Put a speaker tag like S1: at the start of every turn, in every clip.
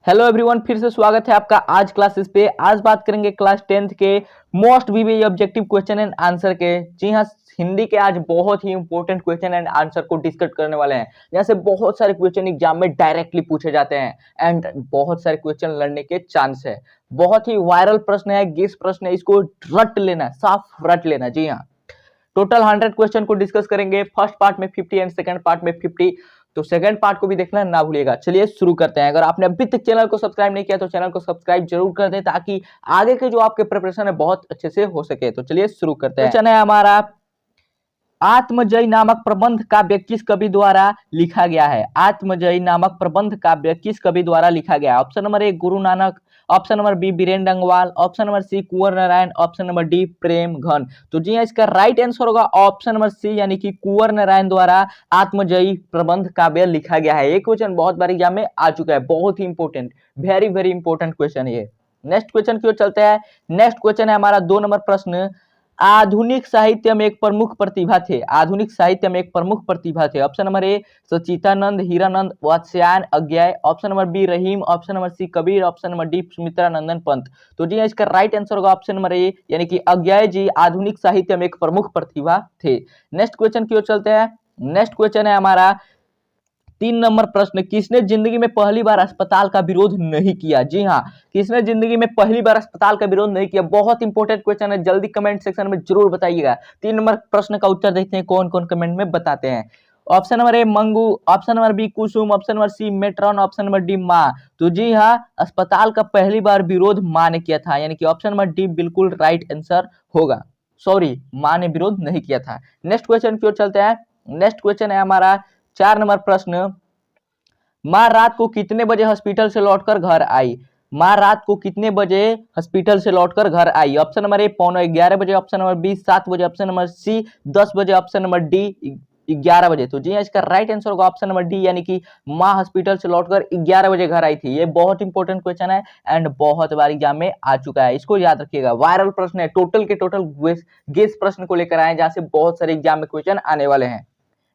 S1: Hello everyone, फिर से स्वागत है आपका आज क्लासेस पे। आज बात करेंगे क्लास 10th के most VVI objective question and answer के। जी हाँ, हिंदी के आज बहुत ही इंपॉर्टेंट क्वेश्चन एंड आंसर को डिस्कस करने वाले हैं। यहाँ से बहुत सारे क्वेश्चन एग्जाम में डायरेक्टली पूछे जाते हैं एंड बहुत सारे क्वेश्चन लड़ने के चांस है। बहुत ही वायरल प्रश्न है, गेस प्रश्न है, इसको रट लेना, साफ रट लेना। जी हाँ, टोटल 100 क्वेश्चन को डिस्कस करेंगे। फर्स्ट पार्ट में 50 एंड सेकंड पार्ट में 50, तो सेकंड पार्ट को भी देखना ना भूलिएगा। चलिए शुरू करते हैं। अगर आपने अभी तक चैनल को सब्सक्राइब नहीं किया तो चैनल को सब्सक्राइब जरूर कर दें ताकि आगे के जो आपके प्रिपरेशन है बहुत अच्छे से हो सके। तो चलिए शुरू करते हैं। क्वेश्चन है हमारा, आत्मजयी नामक प्रबंध काव्य किस कवि द्वारा लिखा गया है? आत्मजयी नामक प्रबंध काव्य किस कवि द्वारा लिखा गया है? Option number A Guru Nanak, option number B Birendra Angwal, option number C Kunwar Narayan, option number D Prem Ghan. तो जी इसका राइट आंसर होगा ऑप्शन नंबर सी, यानी कि कुंवर नारायण द्वारा आत्मजयी प्रबंध काव्य लिखा गया है। ये क्वेश्चन बहुत बार एग्जाम में आ चुका है, बहुत ही important, very very important question ये। नेक्स्ट क्वेश्चन की ओर चलते हैं। नेक्स्ट क्वेश्चन है हमारा 2 नंबर प्रश्न, आधुनिक साहित्य में एक प्रमुख प्रतिभा थे। आधुनिक साहित्य में एक प्रमुख प्रतिभा थे। Option number A Sachchidanand, Hiranand, Vatsyayan, Agyeya, option number B Rahim, option number C Kabir, option number D Sumitranandan Pant. तो जी इसका राइट आंसर होगा ऑप्शन नंबर ए, यानी कि अज्ञाय जी आधुनिक साहित्य में एक प्रमुख प्रतिभा थे। नेक्स्ट क्वेश्चन की ओर चलते हैं। नेक्स्ट क्वेश्चन है हमारा 3 नंबर प्रश्न, किसने जिंदगी में पहली बार अस्पताल का विरोध नहीं किया? जी हाँ, किसने जिंदगी में पहली बार अस्पताल का विरोध नहीं किया? बहुत इंपॉर्टेंट क्वेश्चन है, जल्दी कमेंट सेक्शन में जरूर बताइएगा। 3 नंबर प्रश्न का उत्तर देखते हैं कौन कौन कमेंट में बताते हैं। Option number A Mangu, option number B Kusum, option number C matron, option number D माँ। तो जी हाँ, अस्पताल का पहली बार विरोध माँ ने किया था, यानी कि ऑप्शन नंबर डी बिल्कुल राइट आंसर होगा। सॉरी, माँ ने विरोध नहीं किया था। नेक्स्ट क्वेश्चन की ओर चलते हैं। नेक्स्ट क्वेश्चन है हमारा 4 नंबर प्रश्न, माँ रात को कितने बजे हॉस्पिटल से लौटकर घर आई? माँ रात को कितने बजे हॉस्पिटल से लौटकर घर आई? ऑप्शन नंबर ए 11:15 बजे, ऑप्शन नंबर बी 7 बजे, ऑप्शन नंबर सी 10 बजे, ऑप्शन नंबर डी 11 बजे। तो जी इसका राइट आंसर होगा ऑप्शन नंबर डी, यानी कि माँ हॉस्पिटल से लौटकर 11 बजे घर आई थी। ये बहुत इंपॉर्टेंट क्वेश्चन है एंड बहुत बार एग्जाम में आ चुका है, इसको याद रखिएगा। वायरल प्रश्न है, टोटल के टोटल गेस प्रश्न को लेकर आए जहां से बहुत सारे एग्जाम में क्वेश्चन आने वाले हैं,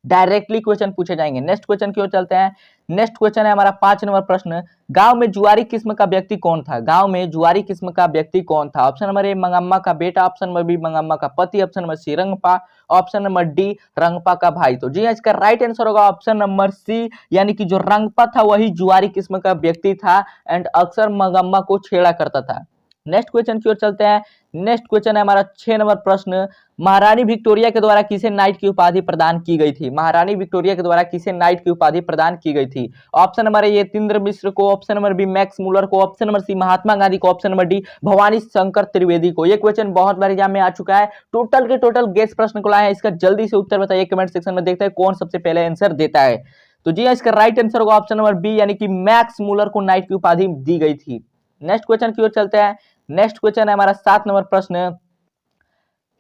S1: डायरेक्टली क्वेश्चन पूछे जाएंगे। नेक्स्ट क्वेश्चन की ओर चलते हैं। नेक्स्ट क्वेश्चन है हमारा 5 नंबर प्रश्न, गांव में जुआरी किस्म का व्यक्ति कौन था? गांव में जुआरी किस्म का व्यक्ति कौन था? ऑप्शन नंबर ए मंगम्मा का बेटा, ऑप्शन नंबर बी मंगम्मा का पति, option number C Rangappa, option number D Rangappa का भाई। तो जी इसका राइट आंसर होगा ऑप्शन नंबर सी, यानी कि जो रंगपा था वही जुआरी किस्म का व्यक्ति था एंड अक्सर मंगम्मा को छेड़ा करता था। नेक्स्ट क्वेश्चन की ओर चलते हैं। नेक्स्ट क्वेश्चन है हमारा 6 नंबर प्रश्न, महारानी विक्टोरिया के द्वारा किसे नाइट की उपाधि प्रदान की गई थी? महारानी विक्टोरिया के द्वारा किसे नाइट की उपाधि प्रदान की गई थी? Option number A Yatindra Mishra को, option number B Max Muller को, option number C Mahatma Gandhi को, option number D Bhavani Shankar Trivedi को। ये क्वेश्चन बहुत बार एग्जाम में आ चुका है, टोटल के टोटल गेस प्रश्न को लाए हैं। इसका जल्दी से उत्तर बताइए कमेंट सेक्शन में, देखते हैं कौन सबसे पहले आंसर देता है। तो जी इसका राइट आंसर होगा ऑप्शन नंबर बी, यानी कि मैक्स मूलर को नाइट की उपाधि दी गई थी। नेक्स्ट क्वेश्चन की ओर चलते हैं। नेक्स्ट क्वेश्चन है हमारा 7 नंबर प्रश्न,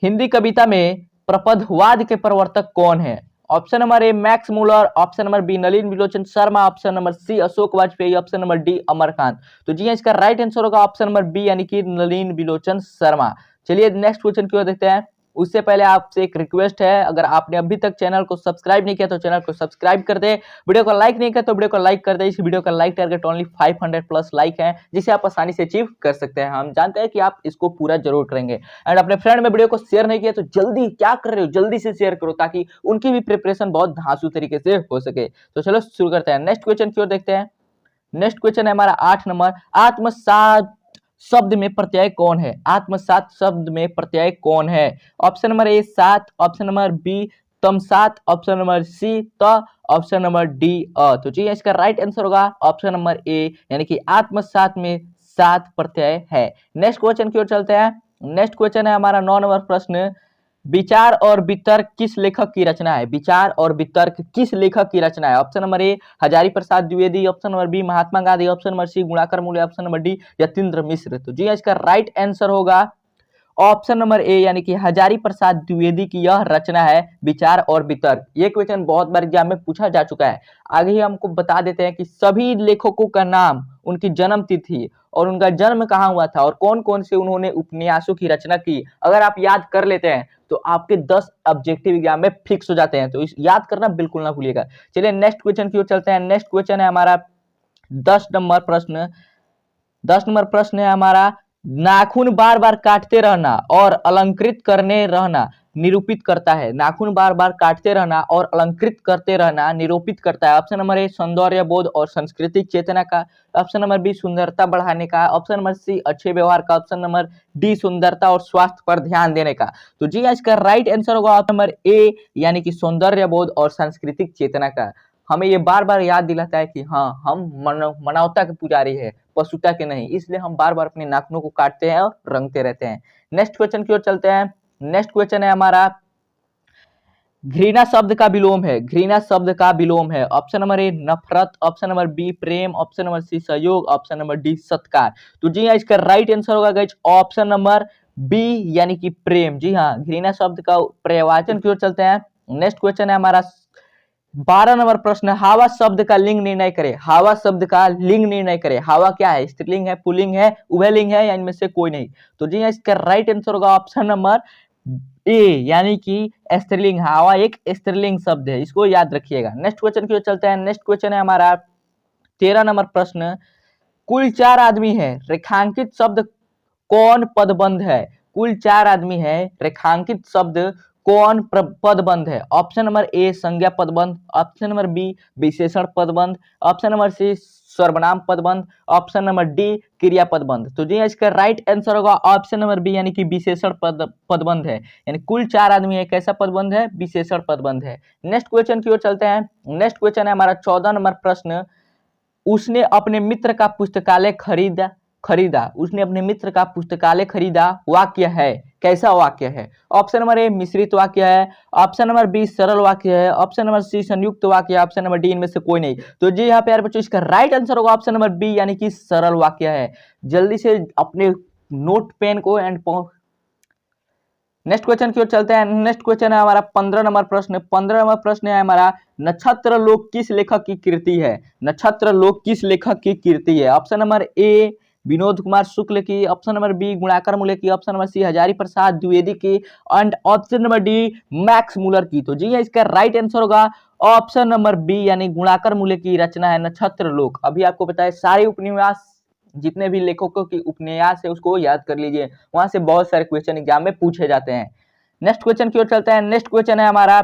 S1: हिंदी कविता में प्रपदवाद के प्रवर्तक कौन है? Option number A Max Muller, option number B Nalin Vilochan Sharma, option number C Ashok Vajpeyi, option number D Amarkant. तो जी इसका राइट आंसर होगा ऑप्शन नंबर बी, यानी कि नलिन विलोचन शर्मा। चलिए नेक्स्ट क्वेश्चन की ओर देखते हैं। उससे पहले आपसे एक रिक्वेस्ट है, अगर आपने अभी तक चैनल को सब्सक्राइब नहीं किया तो चैनल को सब्सक्राइब कर दे, वीडियो को लाइक नहीं किया तो वीडियो को लाइक कर दे। इस वीडियो का like target only 500 plus like है, जिसे आप आसानी से अचीव कर सकते हैं। हम जानते हैं कि आप इसको पूरा जरूर करेंगे। एंड अपने फ्रेंड में वीडियो को शेयर नहीं किया तो जल्दी क्या कर रहे हो, जल्दी से शेयर करो ताकि उनकी भी प्रिपरेशन बहुत धांसू तरीके से हो सके। तो चलो शुरू करते हैं। नेक्स्ट क्वेश्चन की ओर देखते हैं। नेक्स्ट क्वेश्चन है हमारा 8 नंबर, आत्मसात शब्द में प्रत्यय कौन है? आत्मसात शब्द में प्रत्यय कौन है? ऑप्शन नंबर ए सात, ऑप्शन नंबर बी तमसात, ऑप्शन नंबर सी त, ऑप्शन नंबर डी अ। तो जी इसका राइट आंसर होगा ऑप्शन नंबर ए, यानी कि आत्मसात में 7 प्रत्यय है। नेक्स्ट क्वेश्चन की ओर चलते हैं। नेक्स्ट क्वेश्चन है हमारा 9 नंबर प्रश्न, विचार और वितर्क किस लेखक की रचना है? विचार और वितर्क किस लेखक की रचना है? Option number A Hazari Prasad Dwivedi, option number B Mahatma Gandhi, option number C Gunakar Muley, option number D Yatindra Mishra. तो जी इसका राइट आंसर होगा ऑप्शन नंबर ए, यानी कि हजारी प्रसाद द्विवेदी की यह रचना है विचार और वितर्क। ये क्वेश्चन बहुत बार एग्जाम में पूछा जा चुका है। आगे ही हमको बता देते हैं कि सभी लेखकों का नाम, उनकी जन्म तिथि और उनका जन्म कहाँ हुआ था और कौन कौन से उन्होंने उपन्यासों की रचना की। अगर आप याद कर लेते हैं तो आपके 10 ऑब्जेक्टिव एग्जाम में फिक्स हो जाते हैं, तो याद करना बिल्कुल ना भूलिएगा। चलिए नेक्स्ट क्वेश्चन की ओर चलते हैं। नेक्स्ट क्वेश्चन है हमारा 10 नंबर प्रश्न है हमारा, नाखून बार बार काटते रहना और अलंकृत करने रहना निरूपित करता है। नाखून बार बार काटते रहना और अलंकृत करते रहना निरूपित करता है। ऑप्शन नंबर ए सौंदर्य बोध और सांस्कृतिक चेतना का, ऑप्शन नंबर बी सुंदरता बढ़ाने का, ऑप्शन नंबर सी अच्छे व्यवहार का, ऑप्शन नंबर डी सुंदरता और स्वास्थ्य पर ध्यान देने का। तो जी इसका राइट आंसर होगा ऑप्शन नंबर ए, यानी कि सौंदर्य बोध और सांस्कृतिक चेतना का। हमें ये बार बार याद दिलाता है कि हाँ, हम मानवता के पुजारी है, पशुता के नहीं, इसलिए हम बार बार अपने नाखूनों को काटते हैं और रंगते रहते हैं। नेक्स्ट क्वेश्चन की ओर चलते हैं। नेक्स्ट क्वेश्चन है हमारा, घृणा शब्द का विलोम है। घृणा शब्द का विलोम है। ऑप्शन नंबर ए नफरत, ऑप्शन नंबर बी प्रेम, ऑप्शन नंबर सी सहयोग, ऑप्शन नंबर डी सत्कार। तो जी हाँ, इसका राइट आंसर होगा गाइस ऑप्शन नंबर बी, यानी कि प्रेम। जी हाँ, घृणा शब्द का प्रयोजन की ओर चलते हैं। नेक्स्ट क्वेश्चन है हमारा 12 नंबर प्रश्न, हावा शब्द का लिंग निर्णय करे। हावा शब्द का लिंग निर्णय करे। हावा क्या है? स्त्रीलिंग है, पुल्लिंग है, उभयलिंग है, या इनमें से कोई नहीं। तो जी इसका राइट आंसर होगा ऑप्शन नंबर ए, यानी कि स्त्रीलिंग। हावा एक स्त्रीलिंग शब्द है, इसको याद रखिएगा। नेक्स्ट क्वेश्चन की ओर चलते हैं। नेक्स्ट क्वेश्चन है हमारा 13 नंबर प्रश्न, कुल 4 आदमी है, रेखांकित शब्द कौन पदबंध है? कुल 4 आदमी है, रेखांकित शब्द कौन पदबंध है? ऑप्शन नंबर ए संज्ञा पदबंध, ऑप्शन नंबर बी विशेषण पदबंध, ऑप्शन नंबर सी सर्वनाम पदबंध, ऑप्शन नंबर डी क्रिया पदबंध। तो जी इसका राइट आंसर होगा ऑप्शन नंबर बी, यानी कि विशेषण पदबंध है। यानी कुल 4 आदमी है, कैसा पदबंध है? विशेषण पदबंध है। नेक्स्ट क्वेश्चन की ओर चलते हैं। नेक्स्ट क्वेश्चन है हमारा 14 नंबर प्रश्न, उसने अपने मित्र का पुस्तकालय खरीदा। उसने अपने मित्र का पुस्तकालय खरीदा वाक्य है, कैसा वाक्य है? ऑप्शन नंबर ए मिश्रित वाक्य है, ऑप्शन नंबर बी सरल वाक्य है, ऑप्शन नंबर सी संयुक्त वाक्य है, ऑप्शन नंबर डी इनमें से कोई नहीं। तो जी यहाँ प्यारे बच्चों, इसका राइट आंसर होगा ऑप्शन नंबर बी, यानी कि सरल वाक्य है। जल्दी से अपने नोट पेन को एंड नेक्स्ट क्वेश्चन की ओर चलते हैं। नेक्स्ट क्वेश्चन है हमारा 15 नंबर प्रश्न। 15 नंबर प्रश्न है हमारा, नक्षत्र लोक किस लेखक की कृति है? नक्षत्र लोक किस लेखक की कृति है? Option number A Vinod Kumar Shukla की, option number B Gunakar Mulya की, option number C Hazari Prasad Dwivedi की, and option number D Max Muller की। तो जी इसका राइट आंसर होगा ऑप्शन नंबर बी, यानी गुणाकर मूल्य की रचना है नक्षत्र लोक। अभी आपको पता है सारे उपन्यास, जितने भी लेखकों की उपन्यास है उसको याद कर लीजिए, वहां से बहुत सारे क्वेश्चन एग्जाम में पूछे जाते हैं। नेक्स्ट क्वेश्चन की ओर चलते हैं। नेक्स्ट क्वेश्चन है हमारा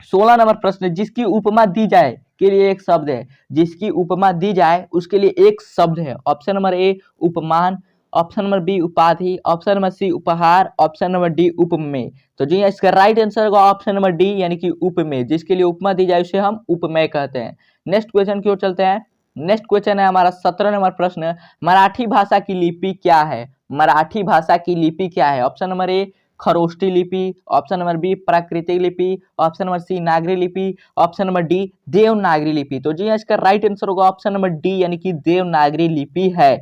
S1: 16 नंबर प्रश्न, जिसकी उपमा दी जाए के लिए एक शब्द है। जिसकी उपमा दी जाए उसके लिए एक शब्द है। ऑप्शन नंबर ए उपमान, ऑप्शन नंबर बी उपाधि, ऑप्शन नंबर सी उपहार, ऑप्शन नंबर डी उपमेय। तो जी इसका राइट आंसर होगा ऑप्शन नंबर डी, यानी कि उपमेय। जिसके लिए उपमा दी जाए उसे हम उपमेय कहते हैं। नेक्स्ट क्वेश्चन की ओर चलते हैं। नेक्स्ट क्वेश्चन है हमारा 17 नंबर प्रश्न, मराठी भाषा की लिपि क्या है? मराठी भाषा की लिपि क्या है? ऑप्शन नंबर ए खरोष्टी लिपि, ऑप्शन नंबर बी प्राकृतिक लिपि, ऑप्शन नंबर सी नागरी लिपि, ऑप्शन नंबर डी देवनागरी लिपि। तो जी इसका राइट आंसर होगा ऑप्शन नंबर डी, यानी कि देवनागरी लिपि है।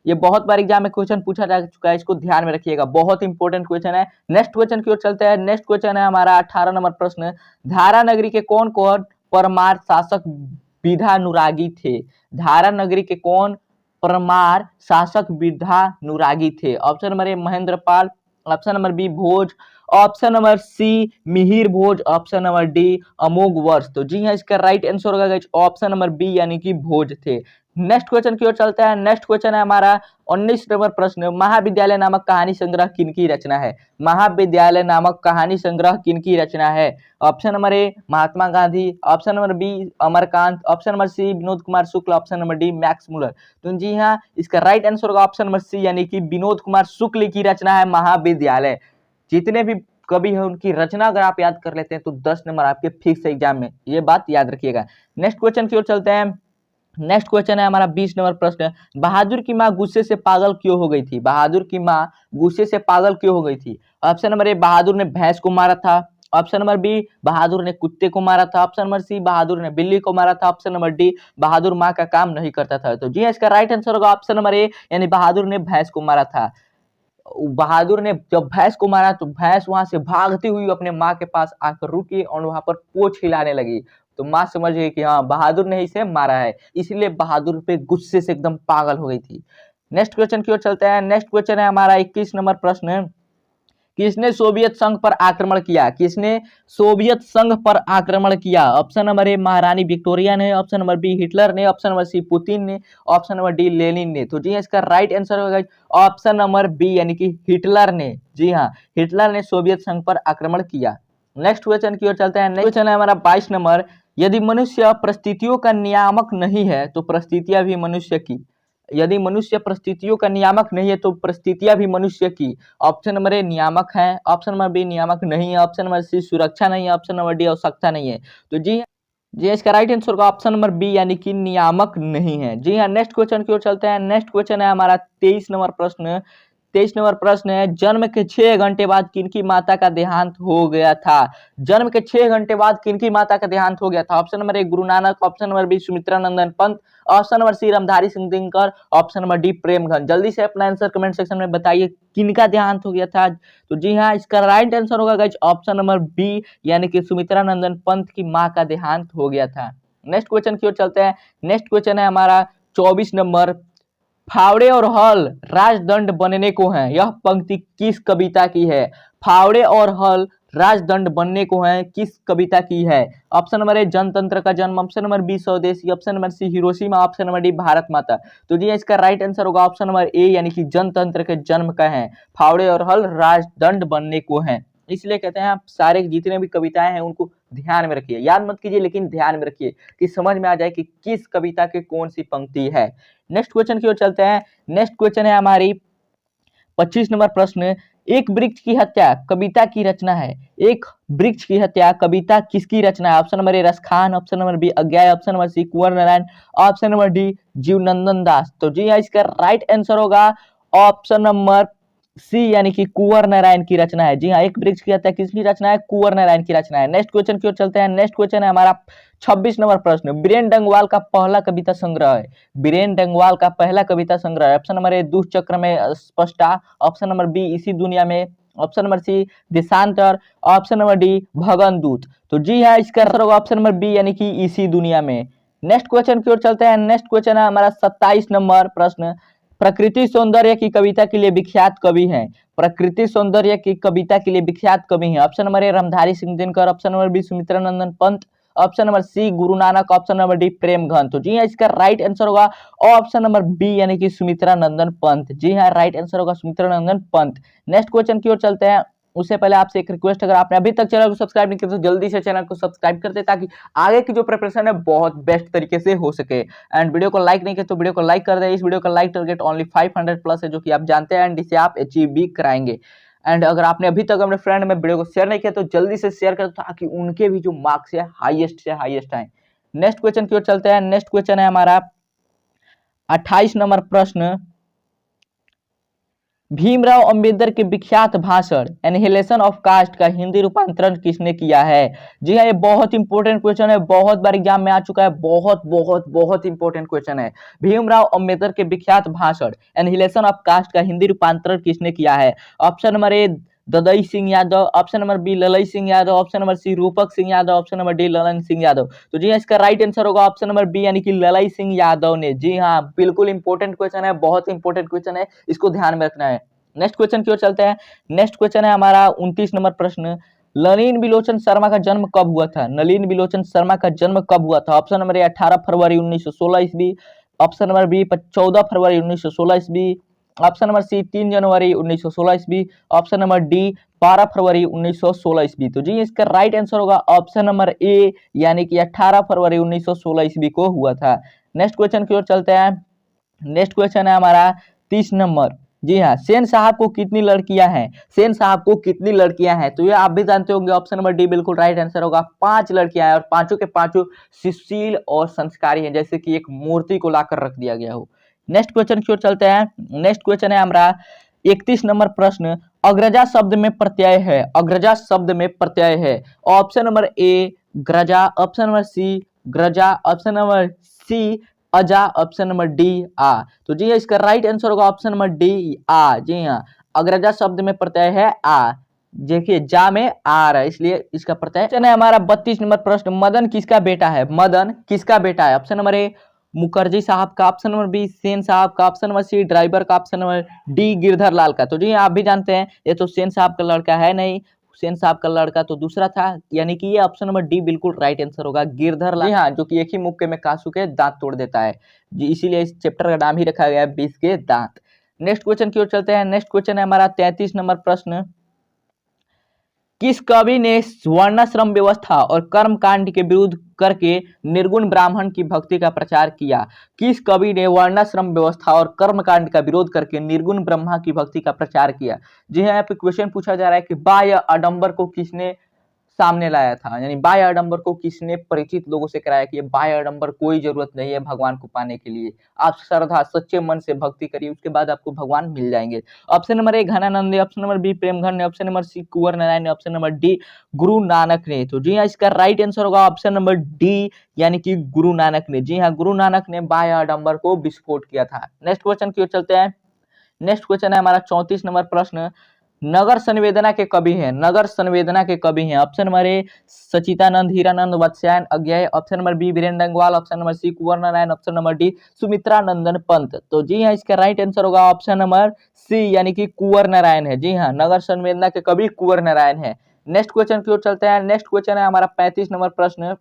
S1: ये बहुत बार एग्जाम में क्वेश्चन पूछा जा चुका है, इसको ध्यान में रखिएगा, बहुत इंपॉर्टेंट क्वेश्चन है। नेक्स्ट क्वेश्चन की ओर चलते हैं। नेक्स्ट क्वेश्चन है हमारा 18 नंबर प्रश्न, धारा नगरी के कौन कौन परमार शासक विधानुरागी थे? धारा नगरी के कौन परमार शासक विधानुरागी थे? Option number A Mahendrapal, option number B Bhoj, option number C Mihir Bhoj, option number D Amoghavarsha. तो जी हाँ, इसका राइट आंसर होगा ऑप्शन नंबर बी, यानी कि भोज थे। नेक्स्ट क्वेश्चन की ओर चलता है। नेक्स्ट क्वेश्चन है हमारा 19 नंबर प्रश्न, महाविद्यालय नामक कहानी संग्रह किनकी रचना है? महाविद्यालय नामक कहानी संग्रह किनकी रचना है? Option number A Mahatma Gandhi, option number B Amarkant, option number C Vinod Kumar Shukla, option number D Max Muller. तो जी हाँ, इसका राइट आंसर होगा ऑप्शन नंबर सी, यानी कि विनोद कुमार शुक्ल की रचना है महाविद्यालय। जितने भी कवि है उनकी रचना अगर आप याद कर लेते हैं तो 10 नंबर आपके फिक्स एग्जाम में, ये बात याद रखिएगा। नेक्स्ट क्वेश्चन की ओर चलते हैं। नेक्स्ट क्वेश्चन है हमारा 20 नंबर प्रश्न, बहादुर की मां गुस्से से पागल क्यों हो गई थी? बहादुर की मां गुस्से से पागल क्यों हो गई थी? ऑप्शन नंबर ए बहादुर ने भैंस को मारा था, ऑप्शन नंबर बी बहादुर ने कुत्ते को मारा था, ऑप्शन नंबर सी बहादुर ने बिल्ली को मारा था, ऑप्शन नंबर डी बहादुर माँ का काम नहीं करता था। तो जी इसका राइट आंसर होगा ऑप्शन नंबर ए, यानी बहादुर ने भैंस को मारा था। बहादुर ने जब भैंस को मारा तो भैंस वहां से भागती हुई अपने माँ के पास आकर रुकी और वहां पर पूंछ हिलाने लगी। तो माँ समझ गई कि हाँ, बहादुर ने इसे मारा है, इसलिए बहादुर पे गुस्से से एकदम पागल हो गई थी। नेक्स्ट क्वेश्चन की ओर चलते हैं। नेक्स्ट क्वेश्चन है हमारा 21 नंबर प्रश्न, किसने सोवियत संघ पर आक्रमण किया? किसने सोवियत संघ पर आक्रमण किया? ऑप्शन नंबर ए महारानी विक्टोरिया ने, ऑप्शन नंबर बी हिटलर ने, ऑप्शन नंबर सी पुतिन ने, ऑप्शन नंबर डी लेनिन ने। तो जी इसका राइट आंसर होगा ऑप्शन नंबर बी यानी कि हिटलर ने। जी हाँ, हिटलर ने सोवियत संघ पर आक्रमण किया। नेक्स्ट क्वेश्चन की ओर चलते हैं। नेक्स्ट क्वेश्चन है हमारा 22 नंबर। यदि मनुष्य परिस्थितियों का नियामक नहीं है तो परिस्थितियां भी मनुष्य की। यदि मनुष्य परिस्थितियों का नियामक नहीं है तो परिस्थितियां भी मनुष्य की। ऑप्शन नंबर ए नियामक है, ऑप्शन नंबर बी नियामक नहीं है, ऑप्शन नंबर सी सुरक्षा नहीं है, ऑप्शन नंबर डी आवश्यकता नहीं है। तो जी इसका राइट आंसर होगा ऑप्शन नंबर बी यानी कि नियामक नहीं है। जी हाँ, नेक्स्ट क्वेश्चन की ओर चलते हैं। नेक्स्ट क्वेश्चन है हमारा 23 नंबर प्रश्न। 23 नंबर प्रश्न है, जन्म के 6 घंटे बाद किनकी माता का देहांत हो गया था? जन्म के 6 घंटे बाद किनकी माता का देहांत हो गया था? Option number A Guru Nanak, option number B Sumitra Nandan Pant, option number C Ramdhari Singh Dinkar, option number D Premghan. जल्दी से अपना आंसर कमेंट सेक्शन में बताइए किनका देहांत हो गया था। तो जी हाँ, इसका राइट आंसर होगा गाइस ऑप्शन नंबर बी यानी कि सुमित्रा नंदन पंत की मां का देहांत हो गया था। नेक्स्ट क्वेश्चन की ओर चलते हैं। नेक्स्ट क्वेश्चन है हमारा 24 नंबर। फावड़े और हल राजदंड बनने को हैं, यह पंक्ति किस कविता की है? फावड़े और हल राजदंड बनने को हैं किस कविता की है? ऑप्शन नंबर ए जनतंत्र का जन्म, option number B Swadeshi, option number C Hiroshima, option number D Bharat Mata. तो जी इसका राइट आंसर होगा ऑप्शन नंबर ए यानी कि जनतंत्र के जन्म का है। फावड़े और हल राजदंड बनने को हैं, इसलिए कहते हैं आप सारे जितने भी कविताएं हैं उनको ध्यान में रखिए, याद मत कीजिए लेकिन ध्यान में रखिए कि समझ में आ जाए कि किस कविता के कौन सी पंक्ति है। नेक्स्ट क्वेश्चन की ओर चलते हैं। नेक्स्ट क्वेश्चन है हमारी 25 नंबर प्रश्न। एक वृक्ष की हत्या कविता की रचना है। एक वृक्ष की हत्या कविता किसकी रचना है? Option number A Raskhan, option number B Agyeya, option number C Kunwar Narayan, option number D Jibanananda Das. तो जी इसका राइट आंसर होगा ऑप्शन नंबर सी यानी कि कुंवर नारायण की रचना है। जी हाँ, एक वृक्ष की हत्या किसकी रचना है? कुंवर नारायण की रचना है। नेक्स्ट क्वेश्चन की ओर चलते हैं। नेक्स्ट क्वेश्चन है हमारा 26 नंबर प्रश्न। बीरेन डंगवाल का पहला कविता संग्रह है। बीरेन डंगवाल का पहला कविता संग्रह है। ऑप्शन नंबर ए दुष्चक्र में स्पष्टा, ऑप्शन नंबर बी इसी दुनिया में, ऑप्शन नंबर सी देशांतर, ऑप्शन नंबर डी भगन दूत। तो जी हाँ, इसका आंसर होगा ऑप्शन नंबर बी यानी कि इसी दुनिया में। नेक्स्ट क्वेश्चन की ओर चलते हैं। नेक्स्ट क्वेश्चन है हमारा 27 नंबर प्रश्न। प्रकृति सौंदर्य की कविता के लिए विख्यात कवि हैं। प्रकृति सौंदर्य की कविता के लिए विख्यात कवि हैं। Option number A Ramdhari Singh Dinkar, option number B Sumitra Nandan Pant, option number C Guru Nanak, option number D Premghan. तो जी हाँ, इसका राइट आंसर होगा ऑप्शन नंबर बी यानी कि सुमित्रा नंदन पंत। जी हाँ, राइट आंसर होगा सुमित्रा नंदन पंत। नेक्स्ट क्वेश्चन की ओर चलते हैं। उससे पहले आपसे एक रिक्वेस्ट, अगर आपने अभी तक चैनल को सब्सक्राइब नहीं किया तो जल्दी से चैनल को सब्सक्राइब कर दे ताकि आगे की जो प्रिपरेशन है बहुत बेस्ट तरीके से हो सके। एंड वीडियो को लाइक नहीं किया तो वीडियो को लाइक कर दे। इस वीडियो का लाइक टारगेट ओनली 500 प्लस है जो कि आप जानते हैं एंड इसे आप अचीव भी कराएंगे। एंड अगर आपने अभी तक अपने फ्रेंड में वीडियो को शेयर नहीं किया तो जल्दी से शेयर कर ताकि उनके भी जो मार्क्स है हाईएस्ट से हाईएस्ट आए। नेक्स्ट क्वेश्चन की ओर चलते हैं। नेक्स्ट क्वेश्चन है हमारा 28 नंबर प्रश्न। भीमराव अंबेडकर के विख्यात भाषण एनिहिलेशन ऑफ कास्ट का हिंदी रूपांतरण किसने किया है? जी हाँ, ये बहुत इंपॉर्टेंट क्वेश्चन है, बहुत बार एग्जाम में आ चुका है, बहुत बहुत बहुत इंपॉर्टेंट क्वेश्चन है। भीमराव अंबेडकर के विख्यात भाषण एनिहिलेशन ऑफ कास्ट का हिंदी रूपांतरण किसने किया है? Option number A Dadai Singh Yadav, option number B Lalai Singh Yadav, option number C Rupak Singh Yadav, option number D Lalan Singh Yadav. तो जी हाँ, इसका राइट आंसर होगा ऑप्शन नंबर बी यानी कि ललई सिंह यादव ने। जी हाँ, बिल्कुल इंपॉर्टेंट क्वेश्चन है, बहुत इंपॉर्टेंट क्वेश्चन है, इसको ध्यान में रखना है। नेक्स्ट क्वेश्चन की ओर चलते हैं। नेक्स्ट क्वेश्चन है हमारा 29 नंबर प्रश्न। नलिन बिलोचन शर्मा का जन्म कब हुआ था? नलिन बिलोचन शर्मा का जन्म कब हुआ था? ऑप्शन नंबर ए 18 फरवरी 1916 ईस्वी, ऑप्शन नंबर बी 14 फरवरी 1916 ईस्वी, ऑप्शन नंबर सी 3 जनवरी 1916 ईस्वी, ऑप्शन नंबर डी 12 फरवरी 1916 ईस्वी। तो जी इसका राइट आंसर होगा ऑप्शन नंबर ए यानी कि 18 फरवरी 1916 ईस्वी को हुआ था। नेक्स्ट क्वेश्चन की ओर चलते हैं। नेक्स्ट क्वेश्चन है हमारा 30 नंबर। जी हाँ, सेन साहब को कितनी लड़कियां हैं? सेन साहब को कितनी लड़कियां हैं? तो ये आप भी जानते होंगे, ऑप्शन नंबर डी बिल्कुल राइट आंसर होगा। 5 लड़कियां हैं और पांचों के पांचों सुशील और संस्कारी हैं, जैसे कि एक मूर्ति को लाकर रख दिया गया हो। नेक्स्ट क्वेश्चन की ओर चलते हैं। नेक्स्ट क्वेश्चन है हमारा 31 नंबर प्रश्न। अग्रजा शब्द में प्रत्यय है। अग्रजा शब्द में प्रत्यय है। ऑप्शन नंबर ए ग्रजा, ऑप्शन नंबर सी ग्रजा, ऑप्शन नंबर सी अजा, ऑप्शन नंबर डी आ। तो जी इसका राइट आंसर होगा ऑप्शन नंबर डी आ। जी हाँ, अग्रजा शब्द में प्रत्यय है आ। देखिए जा में आ रहा है इसलिए इसका प्रत्यय है हमारा 32 नंबर प्रश्न। मदन किसका बेटा है? मदन किसका बेटा है? ऑप्शन नंबर ए मुखर्जी साहब का, ऑप्शन नंबर बी सेन साहब का, ऑप्शन नंबर सी ड्राइवर का, ऑप्शन नंबर डी गिरधर लाल का। तो जी आप भी जानते हैं ये तो सेन साहब का लड़का है नहीं, हुसैन साहब का लड़का तो दूसरा था, यानी कि ये ऑप्शन नंबर डी बिल्कुल राइट आंसर होगा, गिरधर लाल। जी हाँ, जो कि एक ही मुक्के में कासू के दांत तोड़ देता है जी, इसीलिए इस चैप्टर का नाम ही रखा गया है 20 के दांत। नेक्स्ट क्वेश्चन की ओर चलते हैं। नेक्स्ट क्वेश्चन है हमारा 33 नंबर प्रश्न। किस कवि ने वर्णाश्रम व्यवस्था और कर्म कांड के विरोध करके निर्गुण ब्राह्मण की भक्ति का प्रचार किया? किस कवि ने वर्णाश्रम व्यवस्था और कर्म कांड का विरोध करके निर्गुण ब्रह्मा की भक्ति का प्रचार किया? जी हाँ, यहाँ पे क्वेश्चन पूछा जा रहा है कि बाह्य आडंबर को किसने सामने लाया था, यानी बाह्य आडंबर को किसने परिचित लोगों से कराया कि ये बाह्य आडंबर कोई जरूरत नहीं है भगवान को पाने के लिए, आप श्रद्धा सच्चे मन से भक्ति करिए, उसके बाद आपको भगवान मिल जाएंगे। Option number A Ghananand, option number B Premghan ने, option number C Kunwar Narayan ने, option number D Guru Nanak ने। तो जी हाँ, इसका राइट आंसर होगा ऑप्शन नंबर डी, यानी कि गुरु नानक ने। जी हाँ, गुरु नानक ने बाह्य आडंबर को विस्फोट किया था। नेक्स्ट क्वेश्चन की ओर चलते हैं। नेक्स्ट क्वेश्चन है हमारा 34 नंबर प्रश्न। नगर संवेदना के कवि हैं, नगर संवेदना के कवि हैं। Option number A Sachchidanand Hiranand Vatsyayan Agyeya, option number B Virendra Angwal, option number C Kunwar Narayan, option number D Sumitra Nandan Pant. तो जी हाँ, इसका राइट आंसर होगा ऑप्शन नंबर सी, यानी कि कुंवर नारायण है। जी हाँ, नगर संवेदना के कवि कुंवर नारायण है। नेक्स्ट क्वेश्चन की ओर चलते हैं। नेक्स्ट क्वेश्चन है हमारा 35 नंबर प्रश्न।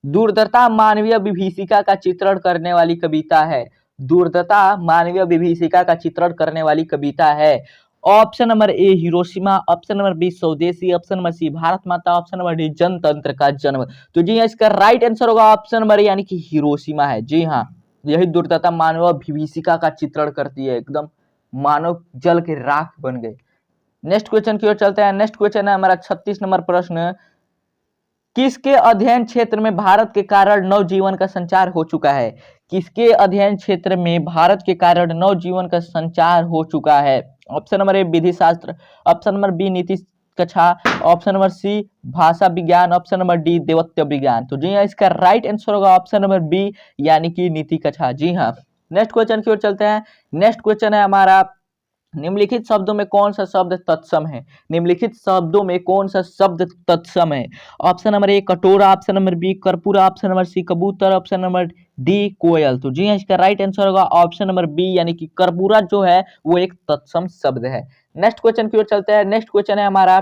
S1: दूरदर्शिता मानवीय विभीषिका का चित्रण करने वाली कविता है, दूरदर्शिता मानवीय विभीषिका का चित्रण करने वाली कविता है। Option number A Hiroshima, option number B Swadeshi, option number C Bharat Mata, option number D जनतंत्र का जन्म। तो जी हाँ, इसका राइट आंसर होगा ऑप्शन नंबर यानी कि हिरोशिमा है। जी हाँ, यही दूरदर्शिता मानव विभीषिका का चित्रण करती है, एकदम मानव जल के राख बन गए। नेक्स्ट क्वेश्चन की ओर चलते हैं। नेक्स्ट क्वेश्चन है हमारा 36 नंबर प्रश्न। किसके अध्ययन क्षेत्र में भारत के कारण नवजीवन का संचार हो चुका है? किसके अध्ययन क्षेत्र में भारत के कारण नवजीवन का संचार हो चुका है? ऑप्शन नंबर ए विधि शास्त्र, ऑप्शन नंबर बी नीति कक्षा, ऑप्शन नंबर सी भाषा विज्ञान, ऑप्शन नंबर डी देवत्व विज्ञान। तो जी हाँ, इसका राइट आंसर होगा ऑप्शन नंबर बी, यानी कि नीति कक्षा। जी हाँ, नेक्स्ट क्वेश्चन की ओर चलते हैं। नेक्स्ट क्वेश्चन है हमारा निम्नलिखित शब्दों में कौन सा शब्द तत्सम है? निम्नलिखित शब्दों में कौन सा शब्द तत्सम है? ऑप्शन नंबर ए कटोरा, ऑप्शन नंबर बी कर्पूरा, ऑप्शन नंबर सी कबूतर, ऑप्शन नंबर डी कोयल। तो जी हाँ, इसका राइट आंसर होगा ऑप्शन नंबर बी, यानी कि कर्पूरा जो है वो एक तत्सम शब्द है। नेक्स्ट क्वेश्चन की ओर चलते हैं। नेक्स्ट क्वेश्चन है हमारा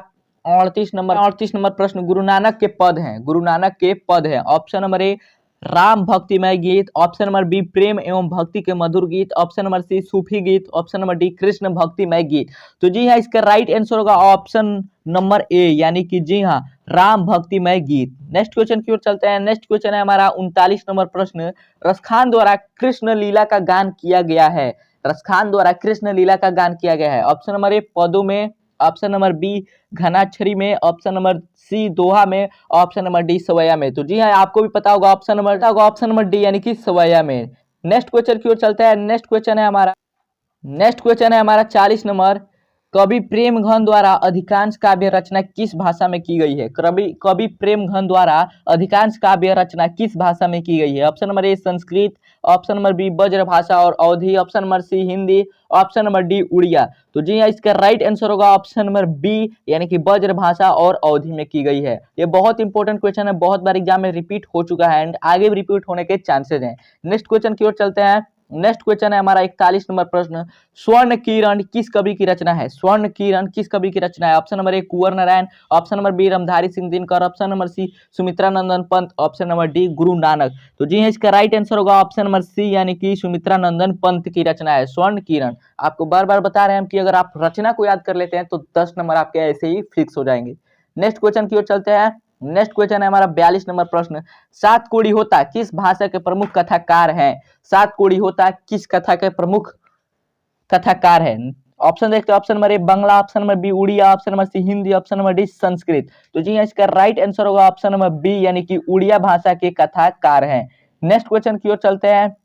S1: 38 नंबर प्रश्न। गुरु नानक के पद हैं, गुरु नानक के पद हैं। ऑप्शन नंबर ए राम भक्तिमय गीत, ऑप्शन नंबर बी प्रेम एवं भक्ति के मधुर गीत, ऑप्शन नंबर सी सूफी गीत, ऑप्शन नंबर डी कृष्ण भक्तिमय गीत। तो जी हाँ, इसका राइट आंसर होगा ऑप्शन नंबर ए, यानी कि जी हाँ राम भक्तिमय गीत। नेक्स्ट क्वेश्चन की ओर चलते हैं। नेक्स्ट क्वेश्चन है हमारा 39 नंबर प्रश्न। रसखान द्वारा कृष्ण लीला का गान किया गया है, रसखान द्वारा कृष्ण लीला का गान किया गया है। ऑप्शन नंबर ए पदों में, ऑप्शन नंबर बी घनाक्षरी में, ऑप्शन नंबर सी दोहा में, ऑप्शन नंबर डी सवैया में। तो जी हाँ, आपको भी पता होगा ऑप्शन नंबर डी, यानी कि सवैया में। नेक्स्ट क्वेश्चन की ओर चलते हैं। नेक्स्ट क्वेश्चन है हमारा 40 नंबर। कवि प्रेमघन द्वारा अधिकांश काव्य रचना किस भाषा में की गई है? कवि प्रेमघन द्वारा अधिकांश काव्य रचना किस भाषा में की गई है? Option number A Sanskrit, option number B Braj Bhasha और Awadhi, option number C Hindi, option number D Oriya. तो जी हाँ, इसका राइट आंसर होगा ऑप्शन नंबर बी, यानी कि ब्रज भाषा और अवधी में की गई है। ये बहुत इंपॉर्टेंट क्वेश्चन है, बहुत बार एग्जाम में रिपीट हो चुका है एंड आगे भी रिपीट होने के चांसेस हैं। नेक्स्ट क्वेश्चन की ओर चलते हैं। नेक्स्ट क्वेश्चन है हमारा 41 नंबर प्रश्न। स्वर्ण किरण किस कवि की रचना है? स्वर्ण किरण किस कवि की रचना है? Option number A Kunwar Narayan, option number B Ramdhari Singh Dinkar, option number C Sumitra Nandan Pant, option number D Guru Nanak. तो जी हाँ, इसका राइट आंसर होगा ऑप्शन नंबर सी, यानी कि सुमित्रा नंदन पंत की रचना है स्वर्ण किरण। आपको बार बार बता रहे हैं कि अगर आप रचना को याद कर लेते हैं तो 10 नंबर आपके ऐसे ही फिक्स हो जाएंगे। नेक्स्ट क्वेश्चन की ओर चलते हैं। नेक्स्ट क्वेश्चन है हमारा 42 नंबर प्रश्न। सात कोड़ी होता किस भाषा के प्रमुख कथाकार हैं? सात कोड़ी होता किस कथा के प्रमुख कथाकार हैं? ऑप्शन देखते हैं। Option number A Bangla, option number B Oriya, option number C Hindi, option number D Sanskrit. तो जी हाँ, इसका राइट आंसर होगा ऑप्शन नंबर बी, यानी कि उड़िया भाषा के कथाकार हैं। नेक्स्ट क्वेश्चन की ओर चलते हैं।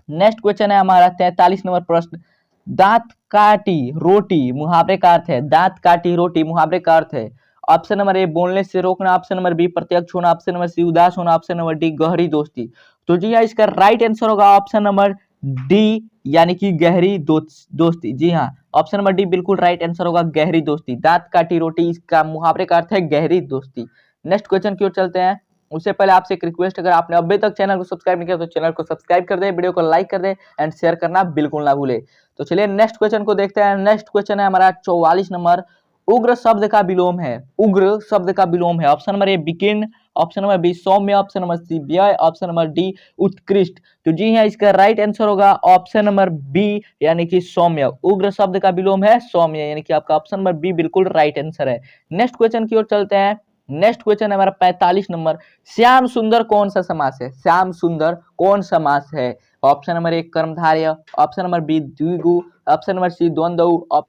S1: नेक्स्ट क्वेश्चन है हमारा 43 नंबर प्रश्न। दांत काटी रोटी मुहावरे का अर्थ है, दांत काटी रोटी मुहावरे का अर्थ है। ऑप्शन नंबर ए बोलने से रोकना, ऑप्शन नंबर बी प्रत्यक्ष होना, ऑप्शन नंबर सी उदास होना, ऑप्शन नंबर डी गहरी दोस्ती। तो जी हाँ, इसका राइट आंसर होगा ऑप्शन नंबर डी, यानी कि गहरी दोस्ती। जी हाँ, ऑप्शन नंबर डी बिल्कुल राइट आंसर होगा, गहरी दोस्ती। दांत काटी रोटी इसका मुहावरे का अर्थ है गहरी दोस्ती। नेक्स्ट क्वेश्चन की ओर चलते हैं। उससे पहले आपसे एक रिक्वेस्ट, अगर आपने अभी तक चैनल को सब्सक्राइब नहीं किया तो चैनल को सब्सक्राइब कर दे, वीडियो को लाइक कर दे एंड शेयर करना बिल्कुल ना भूले। तो चलिए नेक्स्ट क्वेश्चन को देखते हैं। नेक्स्ट क्वेश्चन है हमारा 44 नंबर। उग्र शब्द का विलोम है, उग्र शब्द का विलोम है। ऑप्शन नंबर ए विकीर्ण, ऑप्शन नंबर बी सौम्य, ऑप्शन नंबर सी व्यय, ऑप्शन नंबर डी उत्कृष्ट। तो जी हाँ, इसका राइट आंसर होगा ऑप्शन नंबर बी यानी कि सौम्य। उग्र शब्द का विलोम है सौम्य, यानी कि आपका ऑप्शन नंबर बी बिल्कुल राइट आंसर है। नेक्स्ट क्वेश्चन की ओर चलते हैं। नेक्स्ट क्वेश्चन है हमारा 45 नंबर। श्याम सुंदर कौन सा समास है? श्याम सुंदर कौन समास है? ऑप्शन नंबर ए कर्मधारय, ऑप्शन नंबर बी द्विगु, ऑप्शन नंबर सी द्वंद्व।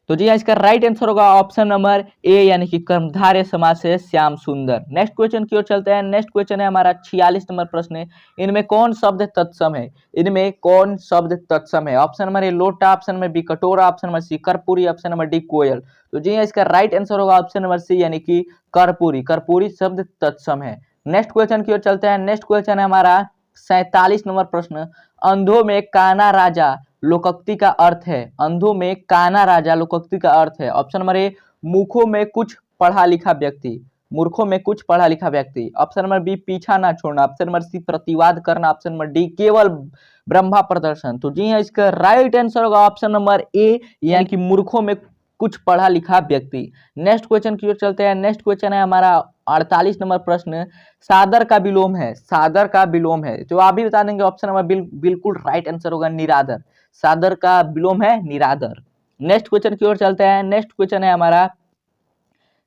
S1: तो जी हाँ, इसका राइट आंसर होगा ऑप्शन नंबर ए यानी कि कर्मधारय समास है श्याम सुंदर। नेक्स्ट क्वेश्चन की ओर चलते हैं। नेक्स्ट क्वेश्चन है हमारा 46 नंबर प्रश्न है। इनमें कौन शब्द तत्सम है? इनमें कौन शब्द तत्सम है? ऑप्शन नंबर ए लोटा, ऑप्शन नंबर बी कटोरा, ऑप्शन नंबर सी कर्पूरी, ऑप्शन नंबर डी कोयल। तो जी हाँ, इसका राइट आंसर होगा ऑप्शन नंबर सी यानी कि कर्पूरी। कर्पूरी शब्द तत्सम है। नेक्स्ट क्वेश्चन की ओर चलते हैं। नेक्स्ट क्वेश्चन है हमारा 47 नंबर प्रश्न। अंधों में काना राजा लोकोक्ति का अर्थ है। अंधों में काना राजा लोकोक्ति का अर्थ है। ऑप्शन नंबर ए मूर्खों में कुछ पढ़ा लिखा व्यक्ति, मूर्खों में कुछ पढ़ा लिखा व्यक्ति। ऑप्शन नंबर बी पीछा ना छोड़ना, ऑप्शन नंबर सी प्रतिवाद करना, ऑप्शन नंबर डी केवल ब्रह्मा प्रदर्शन। तो जी हाँ, इसका राइट आंसर होगा ऑप्शन नंबर ए यानी कि मूर्खों में कुछ पढ़ा लिखा व्यक्ति। नेक्स्ट क्वेश्चन की ओर चलते हैं। नेक्स्ट क्वेश्चन है हमारा 48 नंबर प्रश्न। सादर का विलोम है, सादर का विलोम है। जो आप भी बता देंगे ऑप्शन नंबर बिल्कुल राइट आंसर होगा निरादर। सादर का विलोम है निरादर। नेक्स्ट क्वेश्चन की ओर चलते हैं। नेक्स्ट क्वेश्चन है हमारा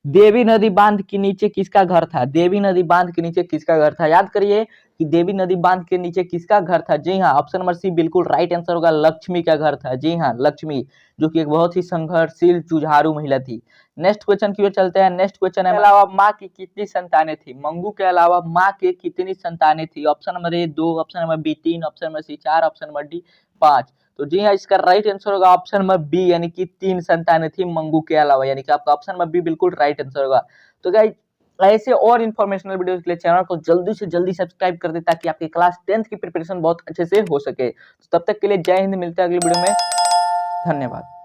S1: देवी नदी बांध के नीचे किसका घर था? देवी नदी बांध के नीचे किसका घर था? याद करिए कि देवी नदी बांध के नीचे किसका घर था? जी हाँ, ऑप्शन नंबर सी बिल्कुल राइट आंसर होगा लक्ष्मी का घर था। जी हाँ, लक्ष्मी, जो कि एक बहुत ही संघर्षशील जुझारू महिला थी। नेक्स्ट क्वेश्चन की ओर चलते हैं। नेक्स्ट क्वेश्चन है अलावा माँ की कितनी संतानें थी? मंगू के अलावा माँ के कितनी संतानें थी? Option number A 2, option number B 3, option number C 4, option number D 5। तो जी हाँ, इसका राइट आंसर होगा ऑप्शन नंबर बी यानी कि 3 संतानें थी मंगू के अलावा, यानी कि आपका ऑप्शन नंबर बी बिल्कुल राइट आंसर होगा। तो गाइस, ऐसे और इन्फॉर्मेशनल वीडियोस के लिए चैनल को जल्दी से जल्दी सब्सक्राइब कर दे ताकि आपकी क्लास 10th की प्रिपरेशन बहुत अच्छे से हो सके। तो तब तक के लिए जय हिंद, मिलते हैं अगली वीडियो में। धन्यवाद।